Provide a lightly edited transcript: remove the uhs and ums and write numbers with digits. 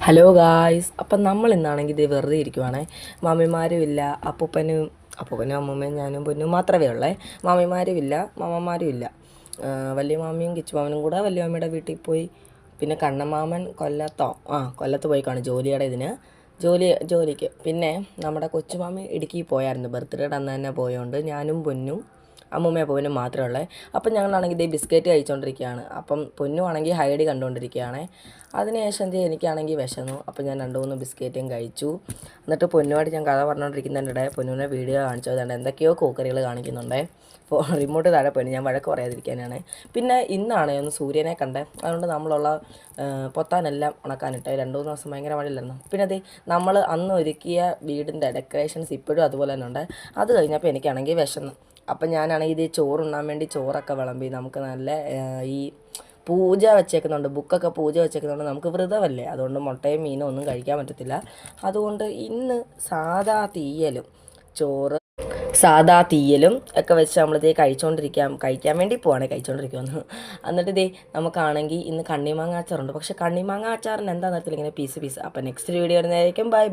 Hello guys, അപ്പം നമ്മൾ ഇന്നാണെങ്കിൽ ഇത് വെറുതെ ഇരിക്കുവാണേ. മാമിമാരും ഇല്ല, അപ്പൂപ്പനും അമ്മൂമ്മയും ഞാനും പൊന്നും മാത്രമേ ഉള്ളേ. മാമിമാരും ഇല്ല, മാമന്മാരും ഇല്ല. വലിയ മാമിയും കിച്ചുമാമനും കൂടെ വലിയ മാമിയുടെ വീട്ടിൽ പോയി. പിന്നെ കണ്ണമാമൻ കൊല്ലത്ത് പോയി കാണും ജോലിക്ക്. പിന്നെ നമ്മുടെ കൊച്ചുമാമി ഇടുക്കിയിൽ പോയായിരുന്നു, ബർത്ത്ഡേയുടെ അന്ന് തന്നെ പോയതുകൊണ്ട് ഞാനും പൊന്നും അമ്മൂമ്മയും പൊന്നും മാത്രമേ ഉള്ളേ. അപ്പം ഞങ്ങളാണെങ്കിൽ ഇതേ ബിസ്ക്കറ്റ് കഴിച്ചുകൊണ്ടിരിക്കുകയാണ്. അപ്പം പൊന്നുവാണെങ്കിൽ ഹൈഡ് കണ്ടുകൊണ്ടിരിക്കുകയാണ്. അതിനുശേഷം എനിക്കാണെങ്കിൽ വിശന്നു. അപ്പം ഞാൻ 2-3 ബിസ്ക്കറ്റും കഴിച്ചു. എന്നിട്ട് പൊന്നുമായിട്ട് ഞാൻ കഥ പറഞ്ഞുകൊണ്ടിരിക്കുന്നതിനിടെ പൊന്നുവിനെ വീഡിയോ കാണിച്ചു. അതുകൊണ്ട് എന്തൊക്കെയോ കോക്കറികൾ കാണിക്കുന്നുണ്ടേ. അപ്പോൾ റിമോട്ട് താഴെ പോയി, ഞാൻ വഴക്ക് പറയാതിരിക്കാനാണ്. പിന്നെ ഇന്നാണ് ഒന്ന് സൂര്യനെ കണ്ടേ, അതുകൊണ്ട് നമ്മളുള്ള പൊത്താനെല്ലാം ഉണക്കാനിട്ട് 2-3 ദിവസം ഭയങ്കര മഴയില്ലായിരുന്നു. പിന്നെ അത് നമ്മൾ അന്ന് ഒരുക്കിയ വീടിൻ്റെ ഡെക്കറേഷൻസ് ഇപ്പോഴും അതുപോലെ തന്നെ ഉണ്ട്. അത് കഴിഞ്ഞപ്പോൾ എനിക്കാണെങ്കിൽ വിശന്നു. അപ്പം ഞാനാണെങ്കിൽ ഇത് ചോറുണ്ണാൻ വേണ്ടി ചോറൊക്കെ വിളമ്പി. നമുക്ക് നല്ല ഈ പൂജ വെച്ചേക്കുന്നുണ്ട്, ബുക്കൊക്കെ പൂജ വെച്ചേക്കുന്നുണ്ട്. നമുക്ക് വ്രതമല്ലേ, അതുകൊണ്ട് മുട്ടയും മീനും ഒന്നും കഴിക്കാൻ പറ്റത്തില്ല. അതുകൊണ്ട് ഇന്ന് സാദാ തീയലും ഒക്കെ വെച്ച് നമ്മളിതേ കഴിക്കാൻ വേണ്ടി കഴിച്ചുകൊണ്ടിരിക്കുമെന്ന്. എന്നിട്ട് നമുക്കാണെങ്കിൽ ഇന്ന് കണ്ണിമാങ്ങ അച്ചാറുണ്ട്. പക്ഷേ കണ്ണിമാങ്ങ അച്ചാറിന് എന്താണെന്ന് അറിയത്തില്ല, ഇങ്ങനെ പീസ്. അപ്പം നെക്സ്റ്റ് വീഡിയോ വരുന്നതായിരിക്കും. ബൈ.